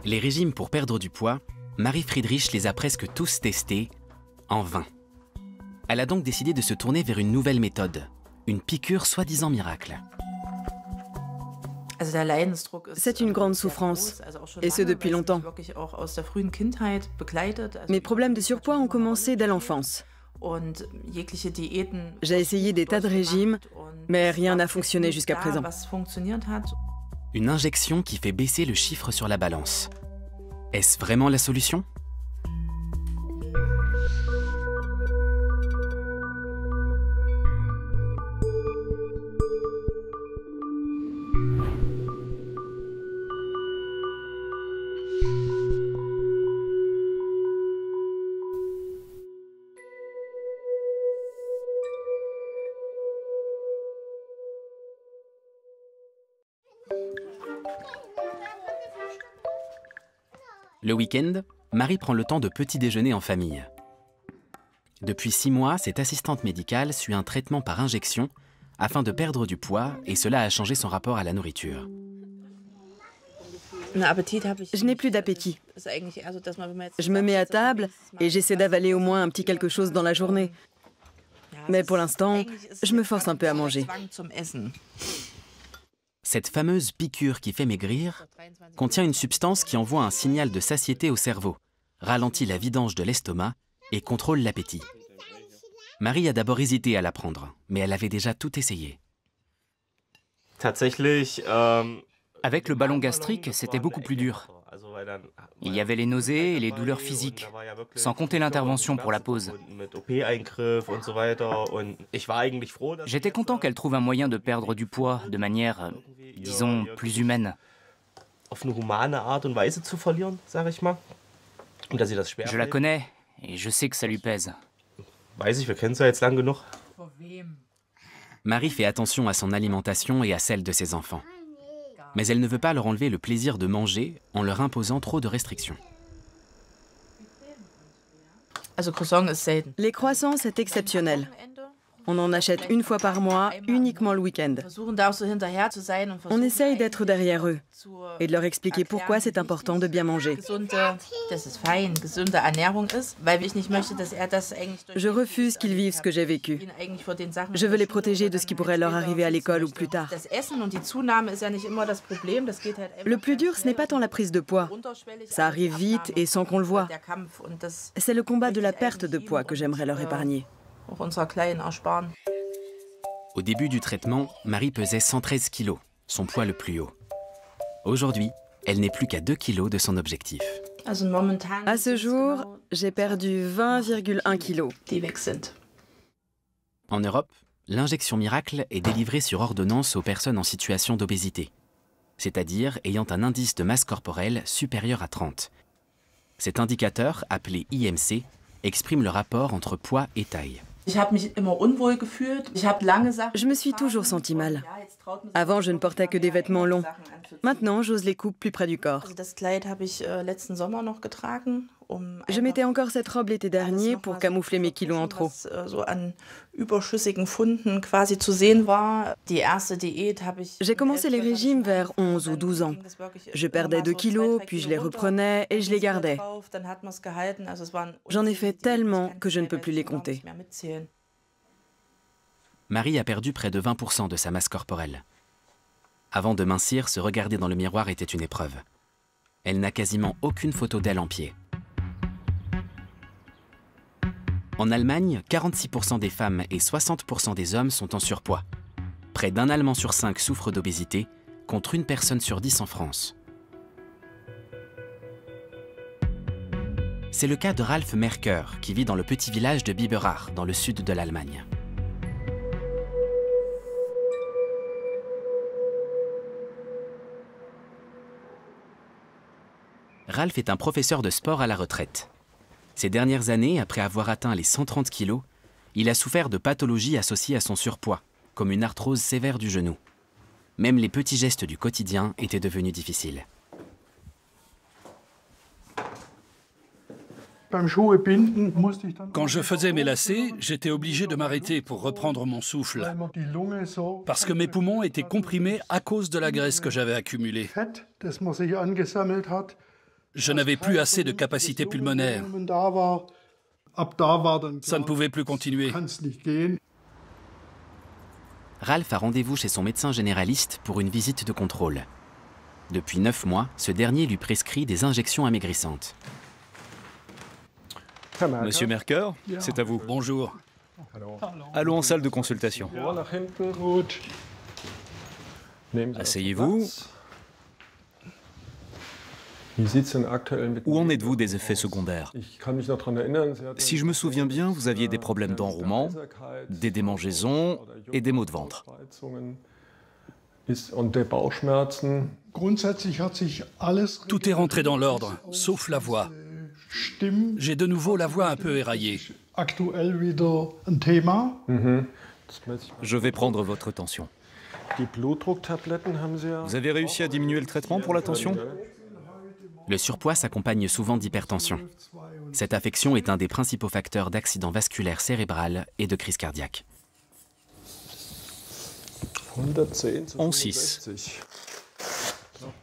Les régimes pour perdre du poids, Marie-Friedrich les a presque tous testés, en vain. Elle a donc décidé de se tourner vers une nouvelle méthode, une piqûre soi-disant miracle. C'est une grande souffrance, et ce depuis longtemps. Mes problèmes de surpoids ont commencé dès l'enfance. J'ai essayé des tas de régimes, mais rien n'a fonctionné jusqu'à présent. Une injection qui fait baisser le chiffre sur la balance. Est-ce vraiment la solution ? Le week-end, Marie prend le temps de petit déjeuner en famille. Depuis 6 mois, cette assistante médicale suit un traitement par injection afin de perdre du poids et cela a changé son rapport à la nourriture. Je n'ai plus d'appétit. Je me mets à table et j'essaie d'avaler au moins un petit quelque chose dans la journée. Mais pour l'instant, je me force un peu à manger. Cette fameuse piqûre qui fait maigrir contient une substance qui envoie un signal de satiété au cerveau, ralentit la vidange de l'estomac et contrôle l'appétit. Marie a d'abord hésité à la prendre, mais elle avait déjà tout essayé. Avec le ballon gastrique, c'était beaucoup plus dur. Il y avait les nausées et les douleurs physiques, sans compter l'intervention pour la pause. J'étais content qu'elle trouve un moyen de perdre du poids de manière, disons, plus humaine. Je la connais et je sais que ça lui pèse. Marie fait attention à son alimentation et à celle de ses enfants. Mais elle ne veut pas leur enlever le plaisir de manger en leur imposant trop de restrictions. Les croissants, c'est exceptionnel. On en achète une fois par mois, uniquement le week-end. On essaye d'être derrière eux et de leur expliquer pourquoi c'est important de bien manger. Je refuse qu'ils vivent ce que j'ai vécu. Je veux les protéger de ce qui pourrait leur arriver à l'école ou plus tard. Le plus dur, ce n'est pas tant la prise de poids. Ça arrive vite et sans qu'on le voie. C'est le combat de la perte de poids que j'aimerais leur épargner. Au début du traitement, Marie pesait 113 kilos, son poids le plus haut. Aujourd'hui, elle n'est plus qu'à 2 kilos de son objectif. À ce jour, j'ai perdu 20,1 kilos. En Europe, l'injection miracle est délivrée sur ordonnance aux personnes en situation d'obésité, c'est-à-dire ayant un indice de masse corporelle supérieur à 30. Cet indicateur, appelé IMC, exprime le rapport entre poids et taille. Je me suis toujours sentie mal. Avant, je ne portais que des vêtements longs. Maintenant, j'ose les coupes plus près du corps. Je mettais encore cette robe l'été dernier pour camoufler mes kilos en trop. J'ai commencé les régimes vers 11 ou 12 ans. Je perdais 2 kilos, puis je les reprenais et je les gardais. J'en ai fait tellement que je ne peux plus les compter. Marie a perdu près de 20% de sa masse corporelle. Avant de mincir, se regarder dans le miroir était une épreuve. Elle n'a quasiment aucune photo d'elle en pied. En Allemagne, 46% des femmes et 60% des hommes sont en surpoids. Près d'un Allemand sur 5 souffre d'obésité, contre une personne sur 10 en France. C'est le cas de Ralf Merker, qui vit dans le petit village de Biberach, dans le sud de l'Allemagne. Ralf est un professeur de sport à la retraite. Ces dernières années, après avoir atteint les 130 kilos, il a souffert de pathologies associées à son surpoids, comme une arthrose sévère du genou. Même les petits gestes du quotidien étaient devenus difficiles. Quand je faisais mes lacets, j'étais obligé de m'arrêter pour reprendre mon souffle, parce que mes poumons étaient comprimés à cause de la graisse que j'avais accumulée. Je n'avais plus assez de capacité pulmonaire. Ça ne pouvait plus continuer. Ralph a rendez-vous chez son médecin généraliste pour une visite de contrôle. Depuis 9 mois, ce dernier lui prescrit des injections amaigrissantes. Monsieur Merker, c'est à vous. Bonjour. Allons en salle de consultation. Asseyez-vous. Où en êtes-vous des effets secondaires? Si je me souviens bien, vous aviez des problèmes d'enrouement, des démangeaisons et des maux de ventre. Tout est rentré dans l'ordre, sauf la voix. J'ai de nouveau la voix un peu éraillée. Je vais prendre votre tension. Vous avez réussi à diminuer le traitement pour la tension? Le surpoids s'accompagne souvent d'hypertension. Cette affection est un des principaux facteurs d'accident vasculaire cérébral et de crise cardiaque. 11,6.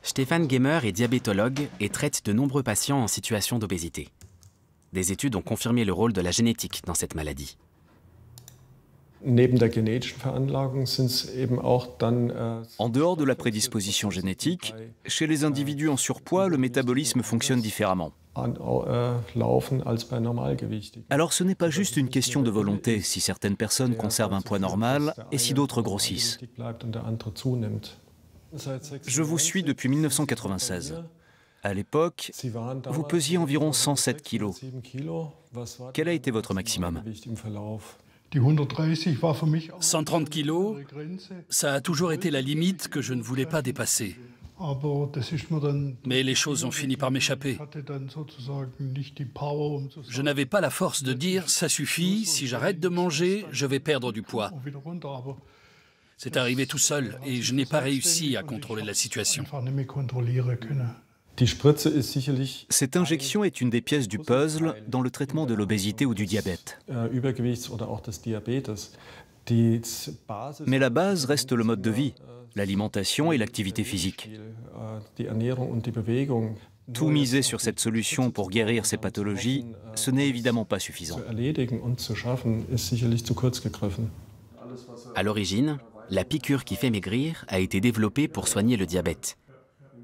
Stéphane Gamer est diabétologue et traite de nombreux patients en situation d'obésité. Des études ont confirmé le rôle de la génétique dans cette maladie. En dehors de la prédisposition génétique, chez les individus en surpoids, le métabolisme fonctionne différemment. Alors ce n'est pas juste une question de volonté si certaines personnes conservent un poids normal et si d'autres grossissent. Je vous suis depuis 1996. À l'époque, vous pesiez environ 107 kilos. Quel a été votre maximum? 130 kilos, ça a toujours été la limite que je ne voulais pas dépasser. Mais les choses ont fini par m'échapper. Je n'avais pas la force de dire « ça suffit, si j'arrête de manger, je vais perdre du poids ». C'est arrivé tout seul et je n'ai pas réussi à contrôler la situation. Cette injection est une des pièces du puzzle dans le traitement de l'obésité ou du diabète. Mais la base reste le mode de vie, l'alimentation et l'activité physique. Tout miser sur cette solution pour guérir ces pathologies, ce n'est évidemment pas suffisant. À l'origine, la piqûre qui fait maigrir a été développée pour soigner le diabète.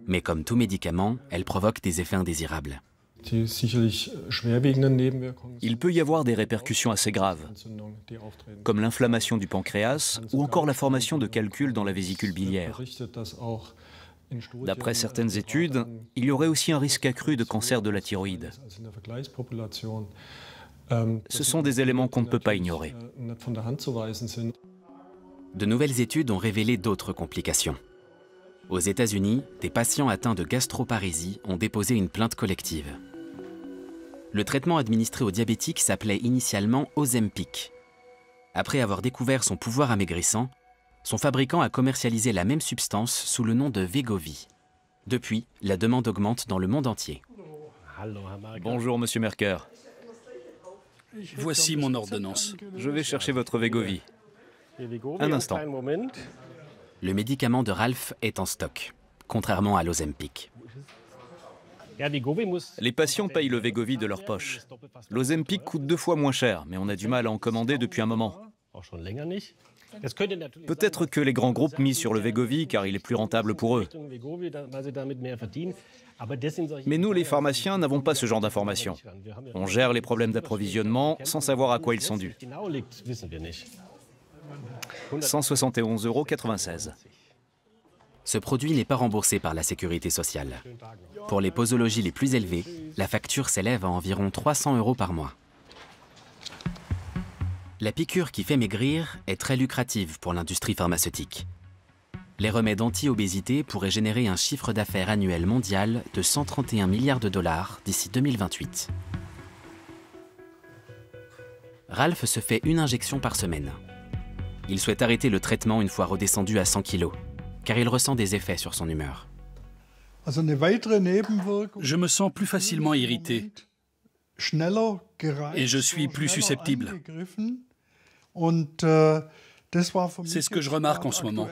Mais comme tout médicament, elle provoque des effets indésirables. Il peut y avoir des répercussions assez graves, comme l'inflammation du pancréas ou encore la formation de calculs dans la vésicule biliaire. D'après certaines études, il y aurait aussi un risque accru de cancer de la thyroïde. Ce sont des éléments qu'on ne peut pas ignorer. De nouvelles études ont révélé d'autres complications. Aux États-Unis, des patients atteints de gastroparésie ont déposé une plainte collective. Le traitement administré aux diabétiques s'appelait initialement Ozempic. Après avoir découvert son pouvoir amaigrissant, son fabricant a commercialisé la même substance sous le nom de Wegovy. Depuis, la demande augmente dans le monde entier. Bonjour, monsieur Merker. Voici mon ordonnance. Je vais chercher votre Wegovy. Un instant. Le médicament de Ralph est en stock, contrairement à l'Ozempic. Les patients payent le Wegovy de leur poche. L'Ozempic coûte 2 fois moins cher, mais on a du mal à en commander depuis un moment. Peut-être que les grands groupes misent sur le Wegovy car il est plus rentable pour eux. Mais nous, les pharmaciens, n'avons pas ce genre d'informations. On gère les problèmes d'approvisionnement sans savoir à quoi ils sont dus. 171,96 €. Ce produit n'est pas remboursé par la sécurité sociale. Pour les posologies les plus élevées, la facture s'élève à environ 300 € par mois. La piqûre qui fait maigrir est très lucrative pour l'industrie pharmaceutique. Les remèdes anti-obésité pourraient générer un chiffre d'affaires annuel mondial de 131 milliards de dollars d'ici 2028. Ralph se fait une injection par semaine. Il souhaite arrêter le traitement une fois redescendu à 100 kg, car il ressent des effets sur son humeur. Je me sens plus facilement irrité et je suis plus susceptible. C'est ce que je remarque en ce moment.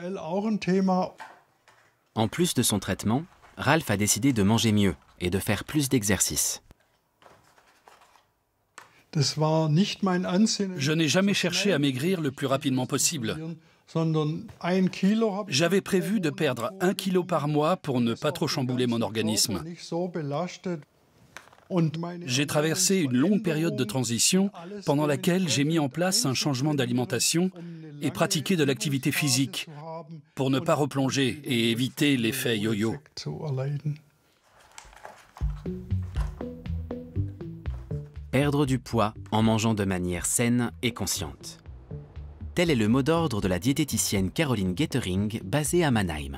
En plus de son traitement, Ralph a décidé de manger mieux et de faire plus d'exercices. Je n'ai jamais cherché à maigrir le plus rapidement possible. J'avais prévu de perdre 1 kilo par mois pour ne pas trop chambouler mon organisme. J'ai traversé une longue période de transition pendant laquelle j'ai mis en place un changement d'alimentation et pratiqué de l'activité physique pour ne pas replonger et éviter l'effet yo-yo. Perdre du poids en mangeant de manière saine et consciente. Tel est le mot d'ordre de la diététicienne Caroline Gettering, basée à Mannheim.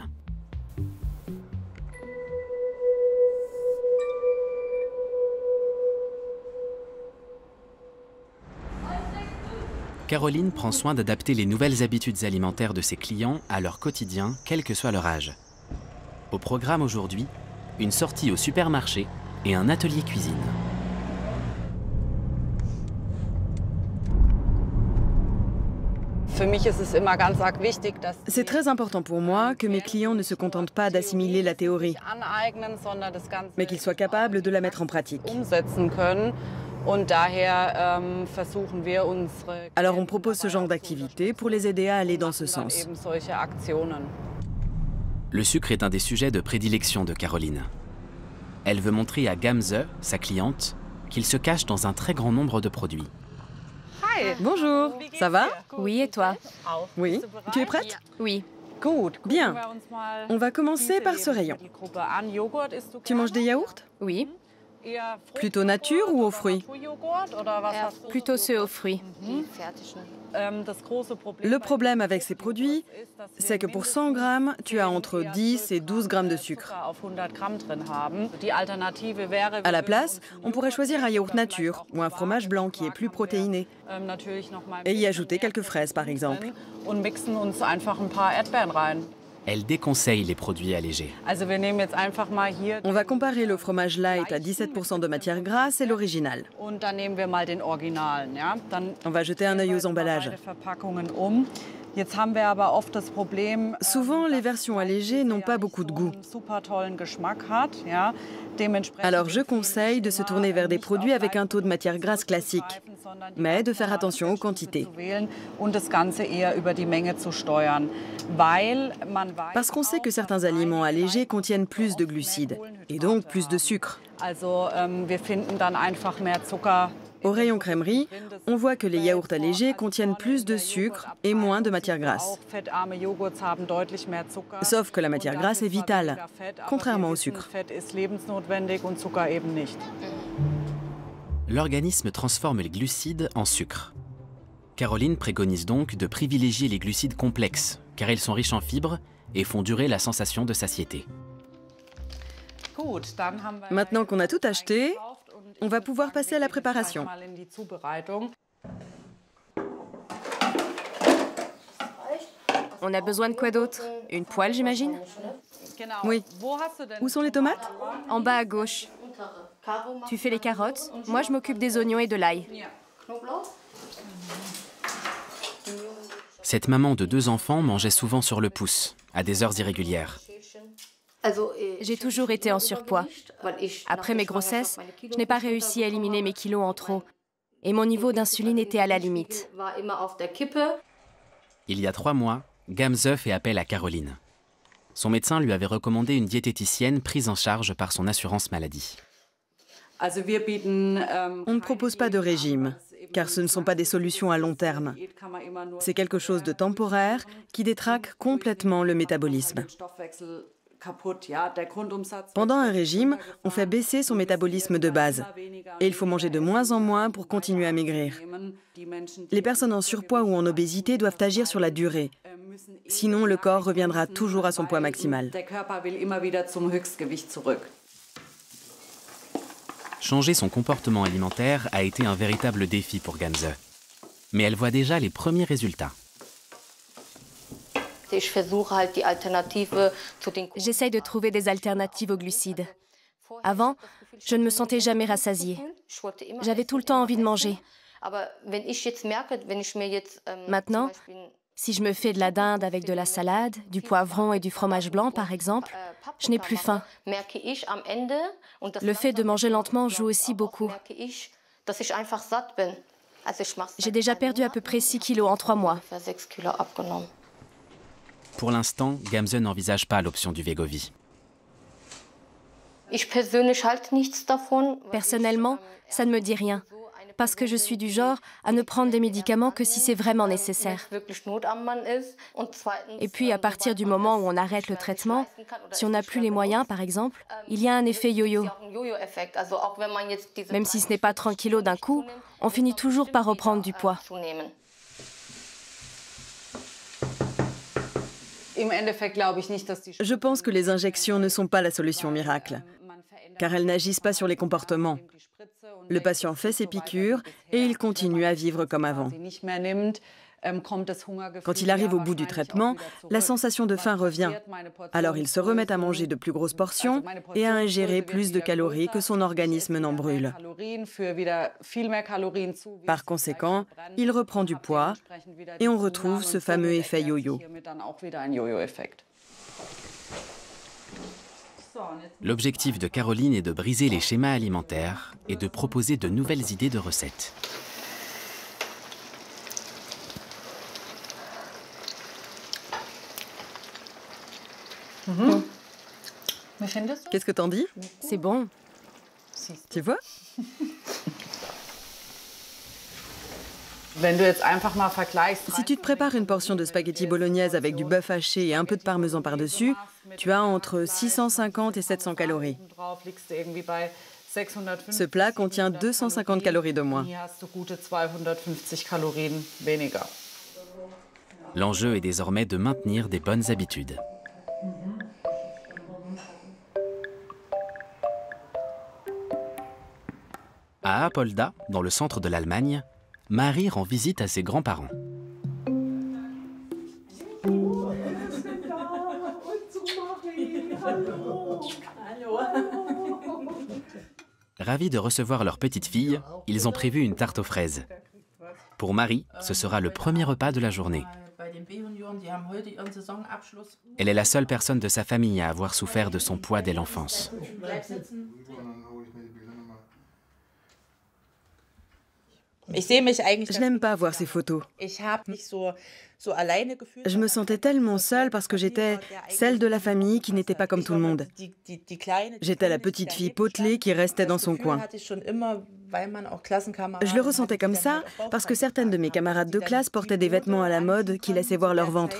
Caroline prend soin d'adapter les nouvelles habitudes alimentaires de ses clients à leur quotidien, quel que soit leur âge. Au programme aujourd'hui, une sortie au supermarché et un atelier cuisine. C'est très important pour moi que mes clients ne se contentent pas d'assimiler la théorie, mais qu'ils soient capables de la mettre en pratique. Alors on propose ce genre d'activité pour les aider à aller dans ce sens. Le sucre est un des sujets de prédilection de Caroline. Elle veut montrer à Gamze, sa cliente, qu'il se cache dans un très grand nombre de produits. Bonjour, ça va? Oui, et toi? Oui. Tu es prête? Oui. Bien. On va commencer par ce rayon. Tu manges des yaourts? Oui. Plutôt nature ou aux fruits? Plutôt ceux aux fruits. Le problème avec ces produits, c'est que pour 100 grammes, tu as entre 10 et 12 grammes de sucre. À la place, on pourrait choisir un yaourt nature ou un fromage blanc qui est plus protéiné et y ajouter quelques fraises par exemple. Elle déconseille les produits allégés. On va comparer le fromage light à 17% de matière grasse et l'original. On va jeter un œil aux emballages. Souvent, les versions allégées n'ont pas beaucoup de goût. Alors je conseille de se tourner vers des produits avec un taux de matière grasse classique, mais de faire attention aux quantités. Parce qu'on sait que certains aliments allégés contiennent plus de glucides, et donc plus de sucre. Au rayon crèmerie, on voit que les yaourts allégés contiennent plus de sucre et moins de matière grasse. Sauf que la matière grasse est vitale, contrairement au sucre. L'organisme transforme les glucides en sucre. Caroline préconise donc de privilégier les glucides complexes, car ils sont riches en fibres et font durer la sensation de satiété. Maintenant qu'on a tout acheté, on va pouvoir passer à la préparation. On a besoin de quoi d'autre? Une poêle, j'imagine? Oui. Où sont les tomates? En bas à gauche. Tu fais les carottes, moi je m'occupe des oignons et de l'ail. Cette maman de 2 enfants mangeait souvent sur le pouce, à des heures irrégulières. J'ai toujours été en surpoids. Après mes grossesses, je n'ai pas réussi à éliminer mes kilos en trop. Et mon niveau d'insuline était à la limite. Il y a 3 mois, Gamze fait appel à Caroline. Son médecin lui avait recommandé une diététicienne prise en charge par son assurance maladie. On ne propose pas de régime, car ce ne sont pas des solutions à long terme. C'est quelque chose de temporaire qui détraque complètement le métabolisme. Pendant un régime, on fait baisser son métabolisme de base. Et il faut manger de moins en moins pour continuer à maigrir. Les personnes en surpoids ou en obésité doivent agir sur la durée. Sinon, le corps reviendra toujours à son poids maximal. Changer son comportement alimentaire a été un véritable défi pour Gamze. Mais elle voit déjà les premiers résultats. J'essaye de trouver des alternatives aux glucides. Avant, je ne me sentais jamais rassasiée. J'avais tout le temps envie de manger. Maintenant, Si je me fais de la dinde avec de la salade, du poivron et du fromage blanc, par exemple, je n'ai plus faim. Le fait de manger lentement joue aussi beaucoup. J'ai déjà perdu à peu près 6 kilos en 3 mois. Pour l'instant, Gamze n'envisage pas l'option du Wegovy. Personnellement, ça ne me dit rien, parce que je suis du genre à ne prendre des médicaments que si c'est vraiment nécessaire. Et puis, à partir du moment où on arrête le traitement, si on n'a plus les moyens, par exemple, il y a un effet yo-yo. Même si ce n'est pas 30 kilos d'un coup, on finit toujours par reprendre du poids. Je pense que les injections ne sont pas la solution miracle, car elles n'agissent pas sur les comportements. Le patient fait ses piqûres et il continue à vivre comme avant. Quand il arrive au bout du traitement, la sensation de faim revient. Alors il se remet à manger de plus grosses portions et à ingérer plus de calories que son organisme n'en brûle. Par conséquent, il reprend du poids et on retrouve ce fameux effet yo-yo. L'objectif de Caroline est de briser les schémas alimentaires et de proposer de nouvelles idées de recettes. Qu'est-ce que t'en dis? C'est bon. Tu vois? Si tu te prépares une portion de spaghetti bolognaise avec du bœuf haché et un peu de parmesan par-dessus, tu as entre 650 et 700 calories. Ce plat contient 250 calories de moins. L'enjeu est désormais de maintenir des bonnes habitudes. À Apolda, dans le centre de l'Allemagne, Marie rend visite à ses grands-parents. Ravis de recevoir leur petite fille, ils ont prévu une tarte aux fraises. Pour Marie, ce sera le premier repas de la journée. Elle est la seule personne de sa famille à avoir souffert de son poids dès l'enfance. Je n'aime pas voir ces photos. Je me sentais tellement seule parce que j'étais celle de la famille qui n'était pas comme tout le monde. J'étais la petite fille potelée qui restait dans son coin. Je le ressentais comme ça parce que certaines de mes camarades de classe portaient des vêtements à la mode qui laissaient voir leur ventre.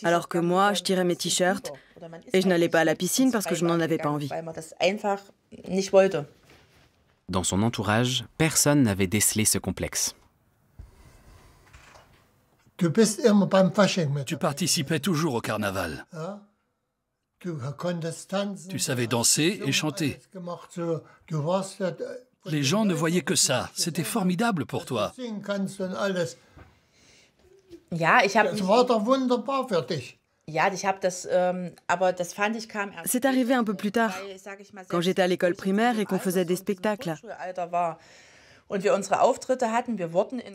Alors que moi, je tirais mes t-shirts et je n'allais pas à la piscine parce que je n'en avais pas envie. Dans son entourage, personne n'avait décelé ce complexe. Tu participais toujours au carnaval. Tu savais danser et chanter. Les gens ne voyaient que ça. C'était formidable pour toi. C'est arrivé un peu plus tard, quand j'étais à l'école primaire et qu'on faisait des spectacles.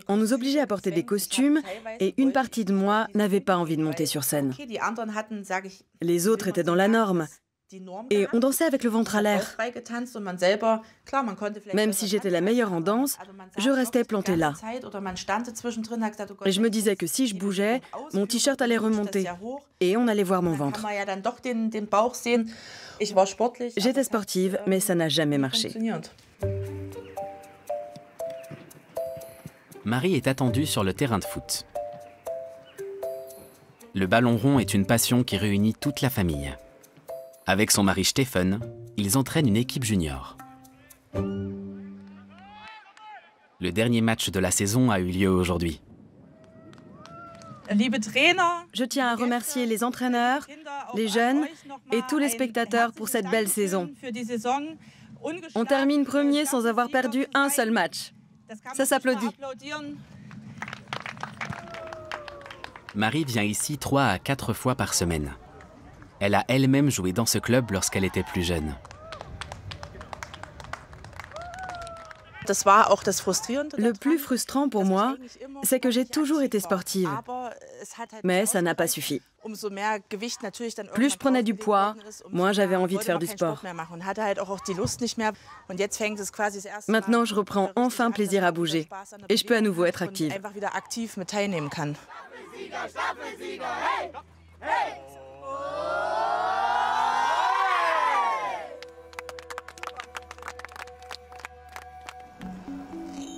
On nous obligeait à porter des costumes et une partie de moi n'avait pas envie de monter sur scène. Les autres étaient dans la norme et on dansait avec le ventre à l'air. Même si j'étais la meilleure en danse, je restais plantée là. Et je me disais que si je bougeais, mon t-shirt allait remonter et on allait voir mon ventre. J'étais sportive, mais ça n'a jamais marché. Marie est attendue sur le terrain de foot. Le ballon rond est une passion qui réunit toute la famille. Avec son mari Stephen, ils entraînent une équipe junior. Le dernier match de la saison a eu lieu aujourd'hui. Je tiens à remercier les entraîneurs, les jeunes et tous les spectateurs pour cette belle saison. On termine premier sans avoir perdu un seul match. Ça s'applaudit. Marie vient ici 3 à 4 fois par semaine. Elle a elle-même joué dans ce club lorsqu'elle était plus jeune. Le plus frustrant pour moi, c'est que j'ai toujours été sportive. Mais ça n'a pas suffi. Plus je prenais du poids, moins j'avais envie de faire du sport. Maintenant, je reprends enfin plaisir à bouger et je peux à nouveau être active.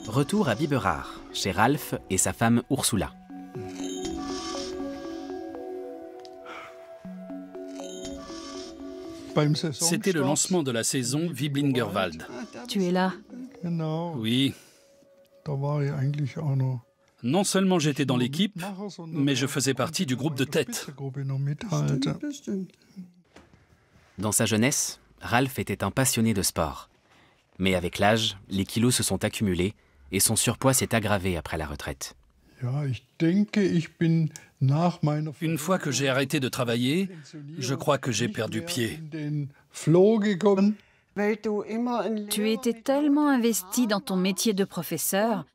Retour à Biberach, chez Ralph et sa femme Ursula. C'était le lancement de la saison Wiblingerwald. Tu es là. Oui. Non seulement j'étais dans l'équipe, mais je faisais partie du groupe de tête. Dans sa jeunesse, Ralph était un passionné de sport. Mais avec l'âge, les kilos se sont accumulés et son surpoids s'est aggravé après la retraite. Une fois que j'ai arrêté de travailler, je crois que j'ai perdu pied. Tu étais tellement investi dans ton métier de professeur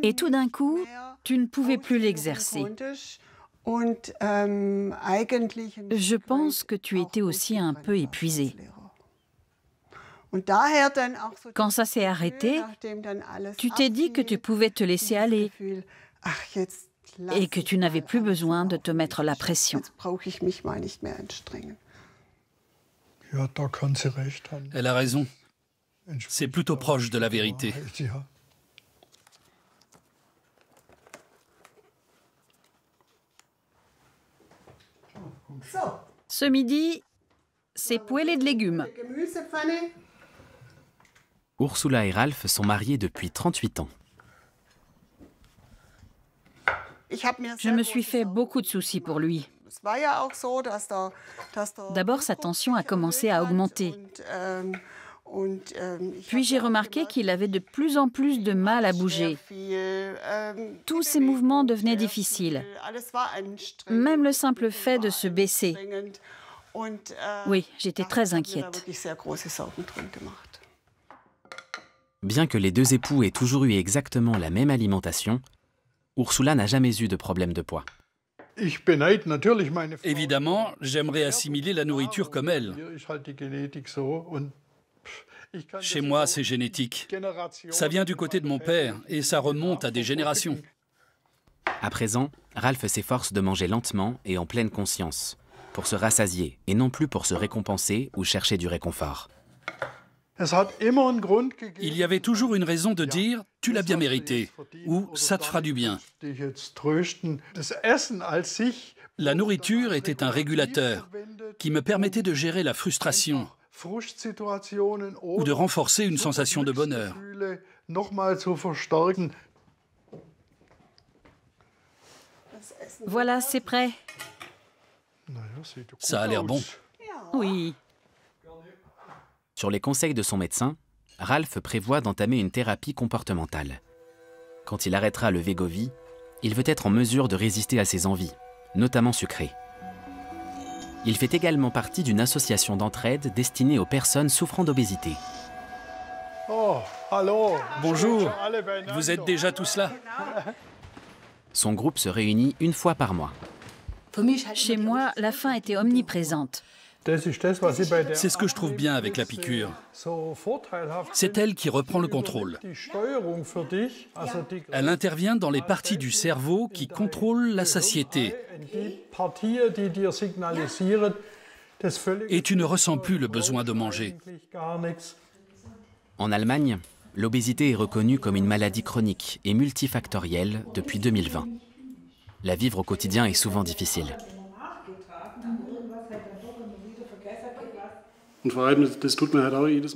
et tout d'un coup, tu ne pouvais plus l'exercer. Je pense que tu étais aussi un peu épuisé. Quand ça s'est arrêté, tu t'es dit que tu pouvais te laisser aller et que tu n'avais plus besoin de te mettre la pression. Elle a raison. C'est plutôt proche de la vérité. Ce midi, c'est poêlé de légumes. Ursula et Ralph sont mariés depuis 38 ans. Je me suis fait beaucoup de soucis pour lui. D'abord, sa tension a commencé à augmenter. Puis j'ai remarqué qu'il avait de plus en plus de mal à bouger. Tous ses mouvements devenaient difficiles. Même le simple fait de se baisser. Oui, j'étais très inquiète. Bien que les deux époux aient toujours eu exactement la même alimentation, Ursula n'a jamais eu de problème de poids. Évidemment, j'aimerais assimiler la nourriture comme elle. Chez moi, c'est génétique. Ça vient du côté de mon père et ça remonte à des générations. À présent, Ralph s'efforce de manger lentement et en pleine conscience, pour se rassasier et non plus pour se récompenser ou chercher du réconfort. Il y avait toujours une raison de dire « tu l'as bien mérité » ou « ça te fera du bien ». La nourriture était un régulateur qui me permettait de gérer la frustration ou de renforcer une sensation de bonheur. Voilà, c'est prêt. Ça a l'air bon. Oui. Sur les conseils de son médecin, Ralph prévoit d'entamer une thérapie comportementale. Quand il arrêtera le Wegovy, il veut être en mesure de résister à ses envies, notamment sucrées. Il fait également partie d'une association d'entraide destinée aux personnes souffrant d'obésité. Oh, allô, bonjour, vous êtes déjà tous là? Son groupe se réunit une fois par mois. Chez moi, la faim était omniprésente. C'est ce que je trouve bien avec la piqûre. C'est elle qui reprend le contrôle. Elle intervient dans les parties du cerveau qui contrôlent la satiété. Et tu ne ressens plus le besoin de manger. En Allemagne, l'obésité est reconnue comme une maladie chronique et multifactorielle depuis 2020. La vivre au quotidien est souvent difficile.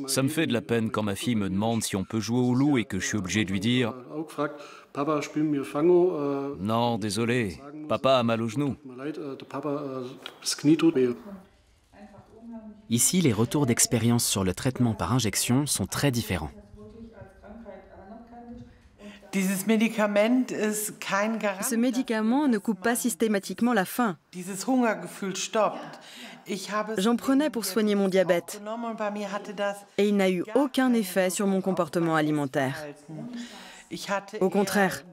Ça me fait de la peine quand ma fille me demande si on peut jouer au loup et que je suis obligé de lui dire « Non, désolé, papa a mal au genou ». Ici, les retours d'expérience sur le traitement par injection sont très différents. Ce médicament ne coupe pas systématiquement la faim. J'en prenais pour soigner mon diabète et il n'a eu aucun effet sur mon comportement alimentaire. Au contraire,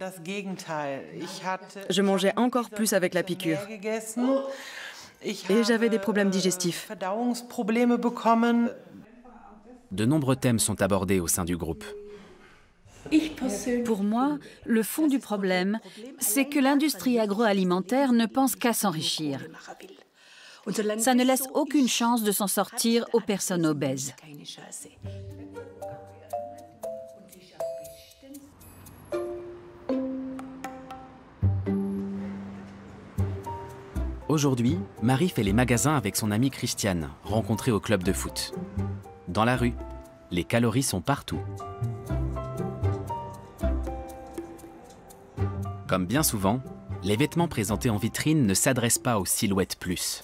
je mangeais encore plus avec la piqûre et j'avais des problèmes digestifs. De nombreux thèmes sont abordés au sein du groupe. Pour moi, le fond du problème, c'est que l'industrie agroalimentaire ne pense qu'à s'enrichir. Ça ne laisse aucune chance de s'en sortir aux personnes obèses. Aujourd'hui, Marie fait les magasins avec son amie Christiane, rencontrée au club de foot. Dans la rue, les calories sont partout. Comme bien souvent, les vêtements présentés en vitrine ne s'adressent pas aux silhouettes plus.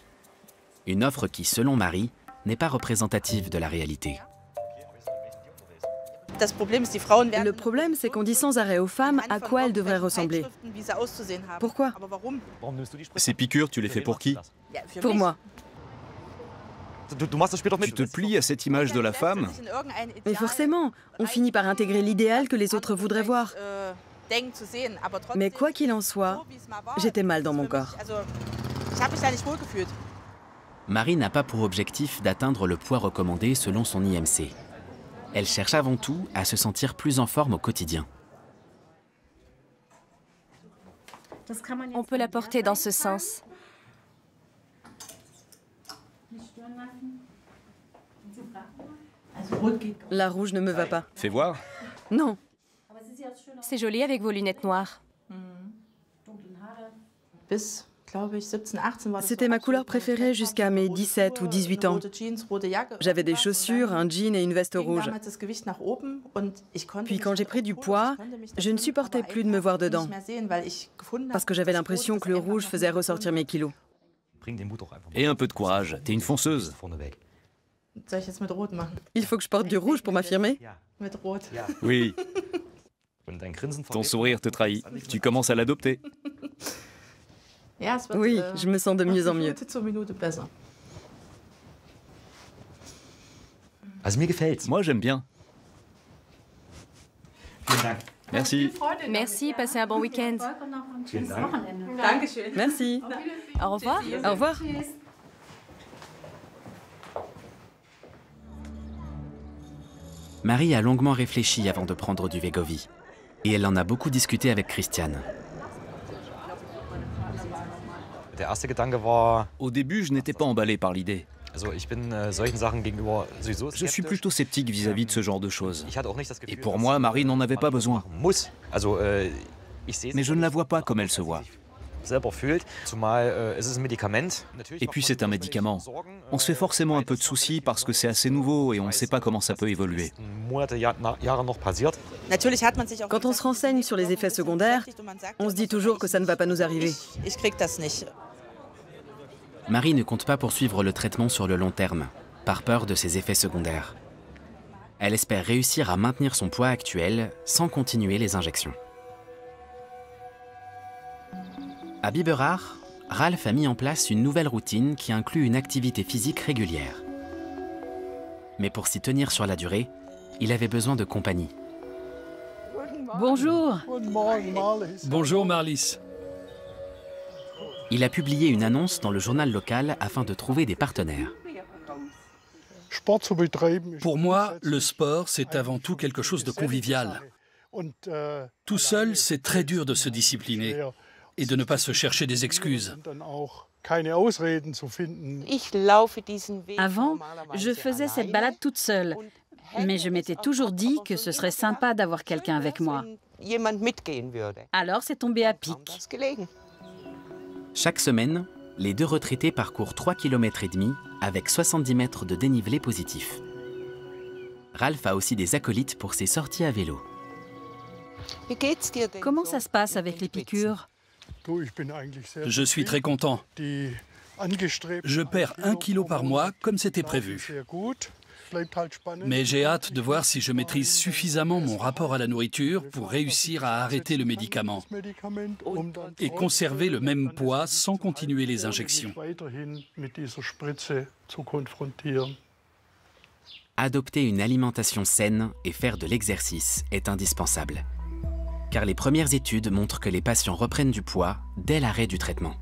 Une offre qui, selon Marie, n'est pas représentative de la réalité. Le problème, c'est qu'on dit sans arrêt aux femmes à quoi elles devraient ressembler. Pourquoi? Ces piqûres, tu les fais pour qui? Pour moi. Tu te plies à cette image de la femme? Mais forcément, on finit par intégrer l'idéal que les autres voudraient voir. Mais quoi qu'il en soit, j'étais mal dans mon corps. Marie n'a pas pour objectif d'atteindre le poids recommandé selon son IMC. Elle cherche avant tout à se sentir plus en forme au quotidien. On peut la porter dans ce sens. La rouge ne me va pas. Fais voir. Non. C'est joli avec vos lunettes noires. C'était ma couleur préférée jusqu'à mes 17 ou 18 ans. J'avais des chaussures, un jean et une veste rouge. Puis quand j'ai pris du poids, je ne supportais plus de me voir dedans, parce que j'avais l'impression que le rouge faisait ressortir mes kilos. Et un peu de courage, t'es une fonceuse. Il faut que je porte du rouge pour m'affirmer? Oui. Ton sourire te trahit. Tu commences à l'adopter. Oui, je me sens de mieux en mieux. Moi, j'aime bien. Merci. Merci, passez un bon week-end. Merci. Au revoir. Au revoir. Marie a longuement réfléchi avant de prendre du Wegovy. Et elle en a beaucoup discuté avec Christiane. Au début, je n'étais pas emballé par l'idée. Je suis plutôt sceptique vis-à-vis de ce genre de choses. Et pour moi, Marie n'en avait pas besoin. Mais je ne la vois pas comme elle se voit. Et puis c'est un médicament. On se fait forcément un peu de soucis parce que c'est assez nouveau et on ne sait pas comment ça peut évoluer. Quand on se renseigne sur les effets secondaires, on se dit toujours que ça ne va pas nous arriver. Marie ne compte pas poursuivre le traitement sur le long terme, par peur de ses effets secondaires. Elle espère réussir à maintenir son poids actuel sans continuer les injections. À Biberach, Ralph a mis en place une nouvelle routine qui inclut une activité physique régulière. Mais pour s'y tenir sur la durée, il avait besoin de compagnie. Bonjour. Bonjour Marlies. Il a publié une annonce dans le journal local afin de trouver des partenaires. Pour moi, le sport, c'est avant tout quelque chose de convivial. Tout seul, c'est très dur de se discipliner et de ne pas se chercher des excuses. Avant, je faisais cette balade toute seule, mais je m'étais toujours dit que ce serait sympa d'avoir quelqu'un avec moi. Alors c'est tombé à pic. Chaque semaine, les deux retraités parcourent 3,5 km avec 70 mètres de dénivelé positif. Ralph a aussi des acolytes pour ses sorties à vélo. Comment ça se passe avec les piqûres? Je suis très content. Je perds 1 kilo par mois comme c'était prévu. Mais j'ai hâte de voir si je maîtrise suffisamment mon rapport à la nourriture pour réussir à arrêter le médicament et conserver le même poids sans continuer les injections. Adopter une alimentation saine et faire de l'exercice est indispensable. Car les premières études montrent que les patients reprennent du poids dès l'arrêt du traitement.